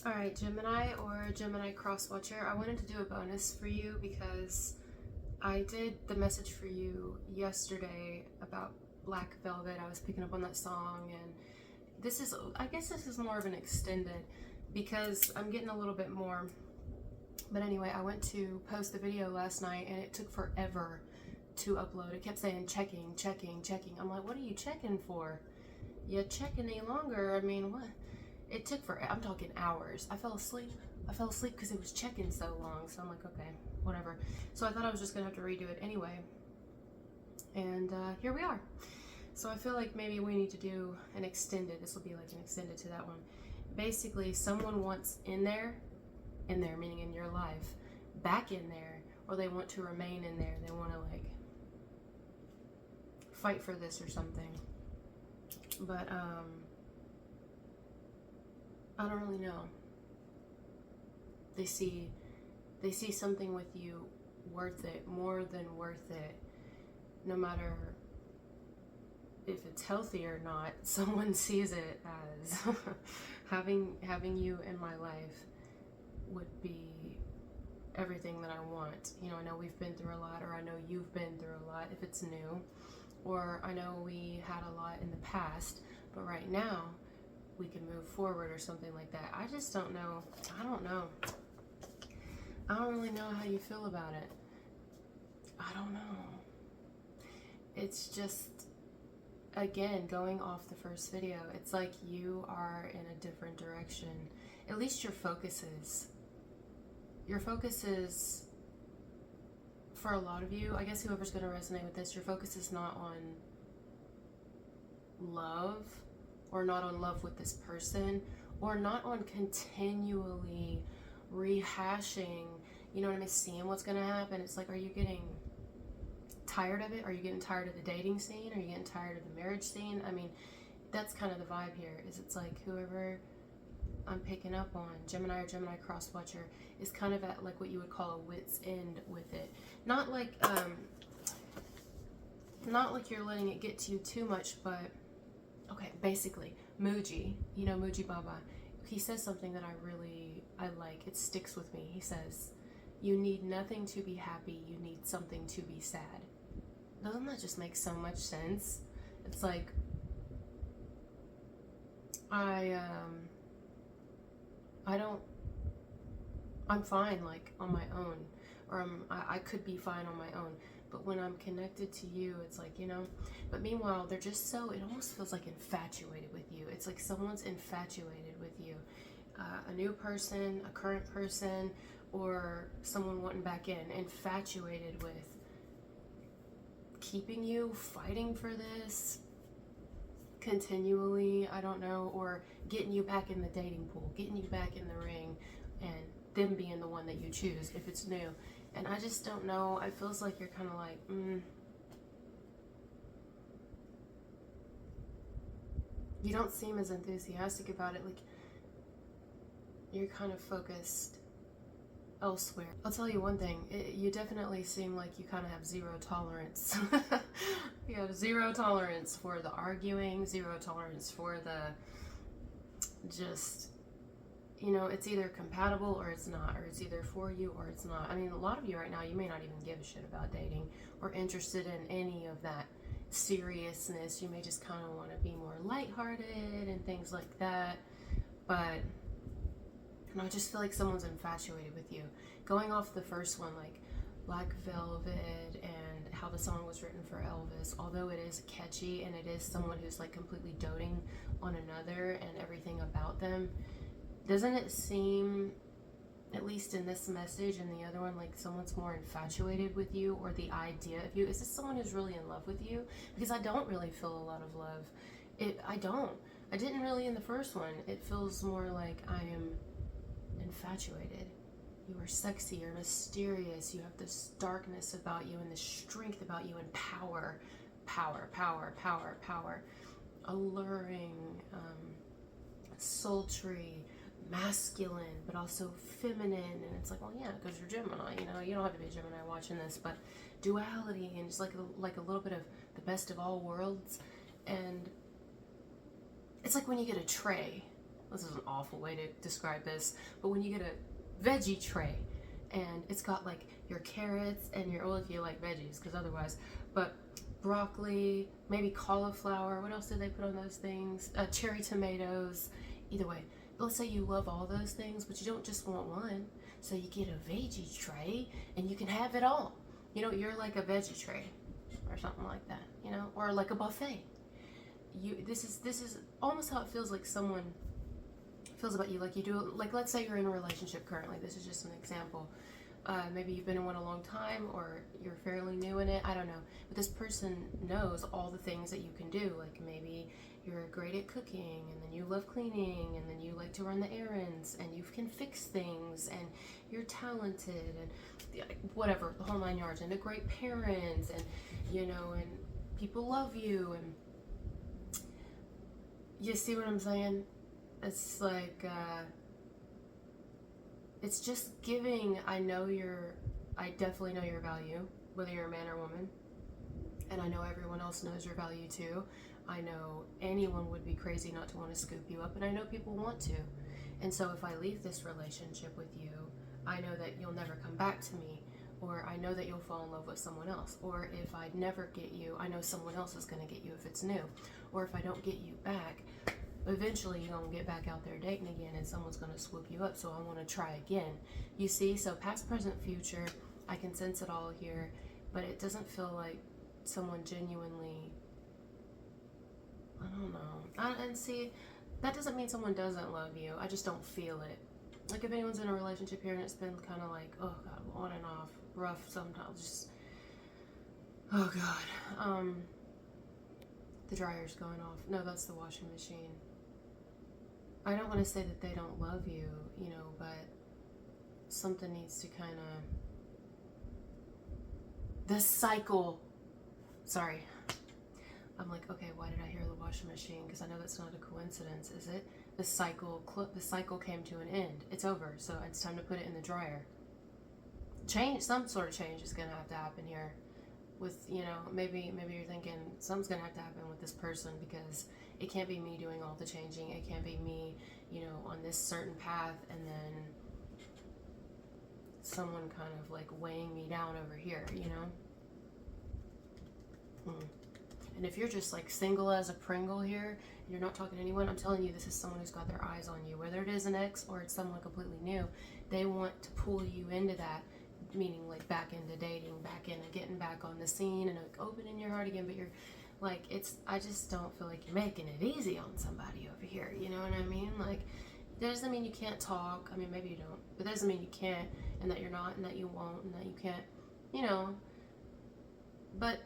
Alright, Gemini or Gemini cross watcher, I wanted to do a bonus for you because I did the message for you yesterday about Black Velvet. I was picking up on that song, and I guess this is more of an extended because I'm getting a little bit more. But anyway, I went to post the video last night and it took forever to upload. It kept saying checking, checking, checking. I'm like, what are you checking for? You check any longer? I mean, what? It took I'm talking hours. I fell asleep because it was checking so long. So I'm like, okay, whatever. So I thought I was just gonna have to redo it anyway. And here we are. So I feel like maybe we need to do an extended. This will be like an extended to that one. Basically, someone wants in there meaning in your life, back in there, or they want to remain in there. They want to like fight for this or something. But I don't really know. They see something with you worth it, more than worth it. No matter if it's healthy or not, someone sees it as having you in my life would be everything that I want. You know, I know we've been through a lot, or I know you've been through a lot if it's new, or I know we had a lot in the past, but right now we can move forward or something like that. I just don't know. I don't know. I don't really know how you feel about it. I don't know. It's just, again, going off the first video, it's like you are in a different direction. At least your focus is. Your focus is, for a lot of you, I guess whoever's going to resonate with this, your focus is not on love, or not on love with this person, or not on continually rehashing, you know what I mean, seeing what's going to happen. It's like, are you getting tired of it? Are you getting tired of the dating scene? Are you getting tired of the marriage scene? I mean, that's kind of the vibe here, is it's like whoever I'm picking up on, Gemini or Gemini cross watcher, is kind of at like what you would call a wit's end with it. Not like you're letting it get to you too much, but okay, basically, Muji, you know, Muji Baba, he says something that I like. It sticks with me. He says, you need nothing to be happy, you need something to be sad. Doesn't that just make so much sense? It's like, I'm fine like on my own, or I could be fine on my own, but when I'm connected to you, it's like, you know, but meanwhile, they're just so, it almost feels like infatuated with you. It's like someone's infatuated with you. A new person, a current person, or someone wanting back in, infatuated with keeping you, fighting for this continually, I don't know, or getting you back in the dating pool, getting you back in the ring, and them being the one that you choose if it's new. And I just don't know. It feels like you're kind of like, you don't seem as enthusiastic about it. Like, you're kind of focused elsewhere. I'll tell you one thing. You definitely seem like you kind of have zero tolerance. You have zero tolerance for the arguing, zero tolerance for the just, you know, it's either compatible or it's not, or it's either for you or it's not. I mean, a lot of you right now, you may not even give a shit about dating or interested in any of that seriousness. You may just kind of want to be more lighthearted and things like that. But I just feel like someone's infatuated with you. Going off the first one, like Black Velvet, and how the song was written for Elvis, although it is catchy and it is someone who's like completely doting on another and everything about them, doesn't it seem, at least in this message and the other one, like someone's more infatuated with you, or the idea of you? Is this someone who's really in love with you? Because I don't really feel a lot of love. I didn't really in the first one. It feels more like I am infatuated. You are sexy, you're mysterious, you have this darkness about you and this strength about you, and power, alluring, sultry, masculine, but also feminine. And it's like, well, yeah, because you're Gemini, you know, you don't have to be a Gemini watching this, but duality, and just like a little bit of the best of all worlds. And it's like when you get a tray this is an awful way to describe this, but when you get a veggie tray and it's got like your carrots and your, well, if you like veggies, because otherwise, but broccoli, maybe cauliflower, what else do they put on those things? Cherry tomatoes, either way. Let's say you love all those things, but you don't just want one. So you get a veggie tray and you can have it all. You know, you're like a veggie tray or something like that, you know, or like a buffet. This is almost how it feels like someone feels about you, like you do, like let's say you're in a relationship currently. This is just an example. Maybe you've been in one a long time, or you're fairly new in it, I don't know. But this person knows all the things that you can do. Like maybe you're great at cooking, and then you love cleaning, and then you like to run the errands, and you can fix things, and you're talented, and whatever, the whole 9 yards, and a great parent, and you know, and people love you, and you see what I'm saying? It's like, it's just giving, I definitely know your value, whether you're a man or woman. And I know everyone else knows your value too. I know anyone would be crazy not to want to scoop you up, and I know people want to. And so if I leave this relationship with you, I know that you'll never come back to me, or I know that you'll fall in love with someone else. Or if I never get you, I know someone else is going to get you if it's new. Or if I don't get you back, eventually you're going to get back out there dating again, and someone's going to swoop you up, so I want to try again. You see? So past, present, future, I can sense it all here, but it doesn't feel like someone genuinely, I don't know. And see, that doesn't mean someone doesn't love you. I just don't feel it. Like if anyone's in a relationship here and it's been kind of like, oh God, on and off, rough sometimes, just, oh God. The dryer's going off. No, that's the washing machine. I don't want to say that they don't love you, you know, but something needs to kind of, the cycle, sorry. I'm like, okay, why did I hear the washing machine? Because I know that's not a coincidence, is it? The cycle came to an end. It's over, so it's time to put it in the dryer. Some sort of change is going to have to happen here. With, you know, maybe you're thinking something's gonna have to happen with this person, because it can't be me doing all the changing. It can't be me, you know, on this certain path and then someone kind of like weighing me down over here, you know. And if you're just like single as a Pringle here, and you're not talking to anyone, I'm telling you, this is someone who's got their eyes on you. Whether it is an ex or it's someone completely new, they want to pull you into that. Meaning like back into dating, back into getting back on the scene and like opening your heart again. But you're like, I just don't feel like you're making it easy on somebody over here, you know what I mean? Like, that doesn't mean you can't talk. I mean, maybe you don't, but that doesn't mean you can't, and that you're not, and that you won't, and that you can't, you know. But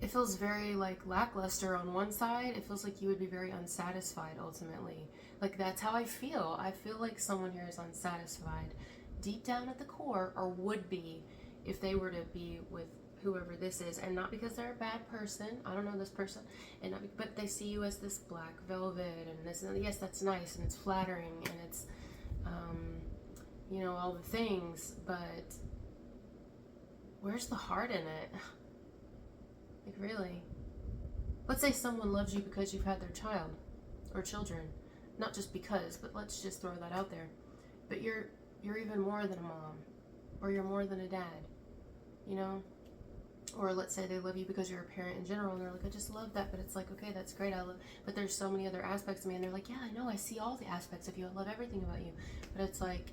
it feels very like lackluster on one side. It feels like you would be very unsatisfied ultimately. Like, that's how I feel. I feel like someone here is unsatisfied deep down at the core, or would be if they were to be with whoever this is. And not because they're a bad person, I don't know this person, and not, but they see you as this black velvet and this, and yes, that's nice and it's flattering and it's you know, all the things, but where's the heart in it? Like, really? Let's say someone loves you because you've had their child or children, not just because, but let's just throw that out there. But you're even more than a mom, or you're more than a dad, you know? Or let's say they love you because you're a parent in general, and they're like, I just love that, but it's like, okay, that's great, but there's so many other aspects of me, and they're like, yeah, I know, I see all the aspects of you, I love everything about you, but it's like,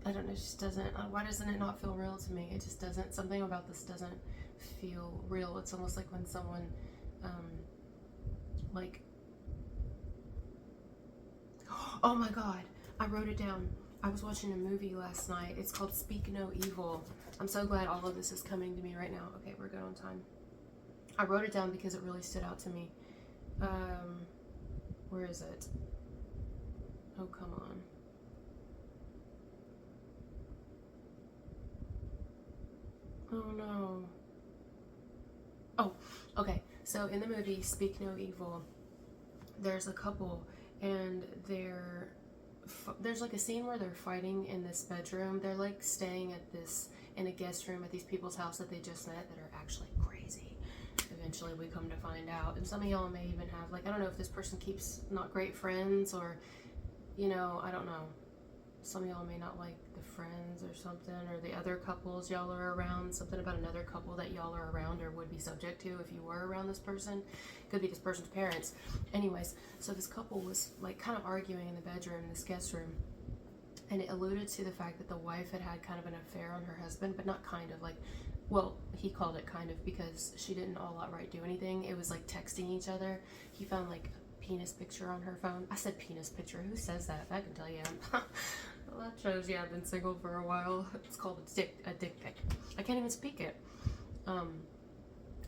I don't know, it just doesn't, why doesn't it not feel real to me? It just doesn't, something about this doesn't feel real. It's almost like when someone, like, oh my God, I wrote it down. I was watching a movie last night. It's called Speak No Evil. I'm so glad all of this is coming to me right now. Okay, we're good on time. I wrote it down because it really stood out to me. Where is it? Oh, come on. Oh no. Oh, okay. So in the movie Speak No Evil, there's a couple, and there's like a scene where they're fighting in this bedroom. They're like staying in a guest room at these people's house that they just met that are actually crazy. eventually we come to find out. And some of y'all may even have, like, I don't know if this person keeps not great friends, or, you know, I don't know. Some of y'all may not like the friends or something, or the other couples y'all are around, something about another couple that y'all are around or would be subject to if you were around this person. Could be this person's parents. Anyways, so this couple was like kind of arguing in the bedroom, this guest room, and it alluded to the fact that the wife had had kind of an affair on her husband, but not kind of, like, well, he called it kind of because she didn't all outright do anything. It was like texting each other. He found like a penis picture on her phone. I said penis picture. Who says that? I can tell you. Well, that shows you I've been single for a while. It's called a dick pic. I can't even speak it.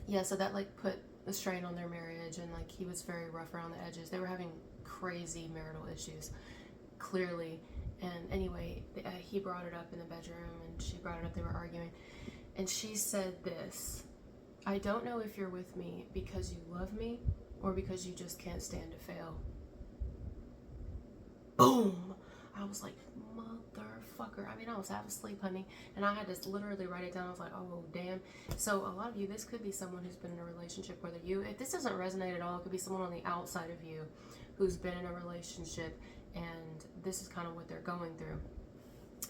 Yeah, so that like put a strain on their marriage, and like he was very rough around the edges. They were having crazy marital issues, clearly. And anyway, he brought it up in the bedroom, and she brought it up. They were arguing, and she said this: "I don't know if you're with me because you love me or because you just can't stand to fail." Boom! I was like, motherfucker. I mean, I was half asleep, honey, and I had to literally write it down. I was like, oh, damn. So a lot of you, this could be someone who's been in a relationship, whether you, if this doesn't resonate at all, it could be someone on the outside of you who's been in a relationship, and this is kind of what they're going through.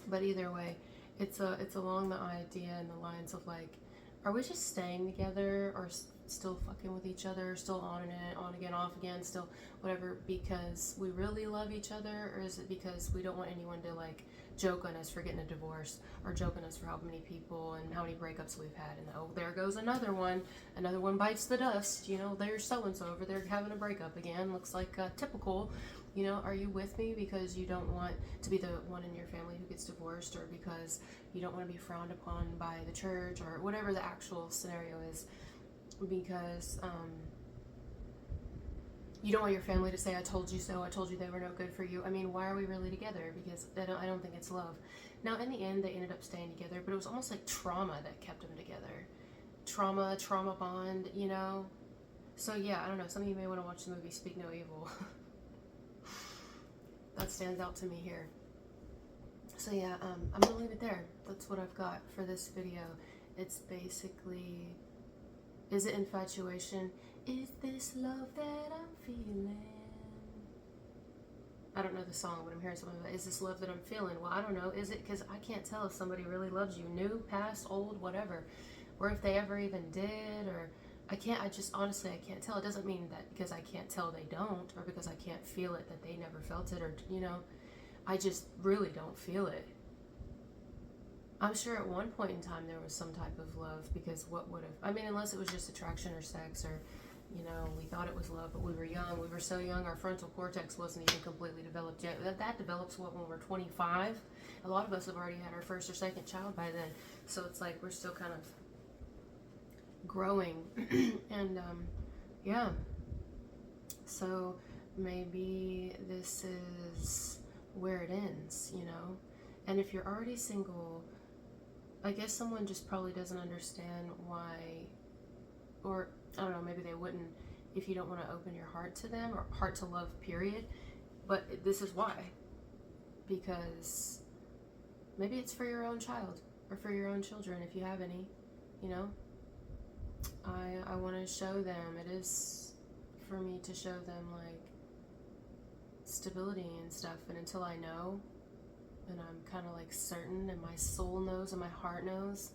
But either way, it's along the idea and the lines of like, are we just staying together, or still fucking with each other, still on again, off again, still whatever, because we really love each other, or is it because we don't want anyone to like joke on us for getting a divorce, or joke on us for how many people and how many breakups we've had, and oh, there goes another one bites the dust, you know, there's so-and-so over there having a breakup again, looks like typical. You know, are you with me because you don't want to be the one in your family who gets divorced, or because you don't want to be frowned upon by the church, or whatever the actual scenario is? Because you don't want your family to say, I told you so, I told you they were no good for you. I mean, why are we really together? Because I don't think it's love. Now, in the end, they ended up staying together, but it was almost like trauma that kept them together. Trauma bond, you know? So yeah, I don't know. Some of you may want to watch the movie Speak No Evil. That stands out to me here. So yeah, I'm gonna leave it there. That's what I've got for this video. It's basically, is it infatuation? Is this love that I'm feeling? I don't know the song, but I'm hearing something about, is this love that I'm feeling? Well, I don't know. Is it? Because I can't tell if somebody really loves you, new, past, old, whatever, or if they ever even did, or honestly, I can't tell. It doesn't mean that because I can't tell they don't, or because I can't feel it that they never felt it, or, you know, I just really don't feel it. I'm sure at one point in time there was some type of love, because what would have, I mean, unless it was just attraction or sex, or, you know, we thought it was love, but we were young. We were so young, our frontal cortex wasn't even completely developed yet. That develops when we're 25. A lot of us have already had our first or second child by then. So it's like we're still kind of growing. And yeah, so maybe this is where it ends, you know. And if you're already single, I guess someone just probably doesn't understand why, or I don't know, maybe they wouldn't if you don't want to open your heart to them, or heart to love, period. But this is why. Because maybe it's for your own child, or for your own children, if you have any, you know. I want to show them, it is for me to show them like stability and stuff, and until I know, and I'm kind of like certain, and my soul knows, and my heart knows.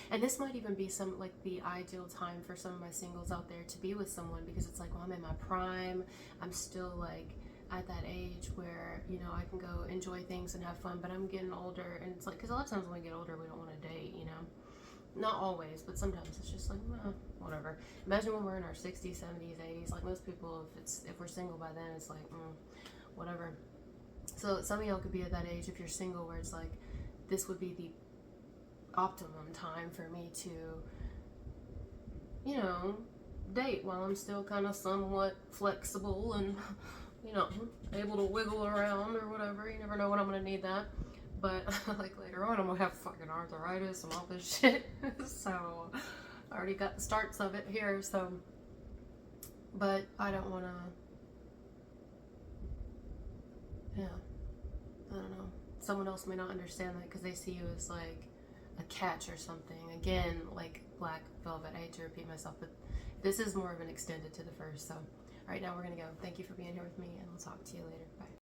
And this might even be some like the ideal time for some of my singles out there to be with someone, because it's like, well, I'm in my prime, I'm still like at that age where, you know, I can go enjoy things and have fun, but I'm getting older, and it's like, because a lot of times when we get older we don't want to date, you know. Not always, but sometimes it's just like, well, whatever. Imagine when we're in our 60s, 70s, 80s, like most people, if we're single by then, it's like, whatever. So some of y'all could be at that age if you're single, where it's like, this would be the optimum time for me to, you know, date while I'm still kind of somewhat flexible and, you know, able to wiggle around or whatever. You never know when I'm going to need that. But like later on, I'm going to have fucking arthritis and all this shit. So I already got the starts of it here. So, but I don't want to, yeah, I don't know. Someone else may not understand that because they see you as like a catch or something. Again, like black velvet. I hate to repeat myself, but this is more of an extended to the first. So, all right, now we're gonna go. Thank you for being here with me, and I'll talk to you later. Bye.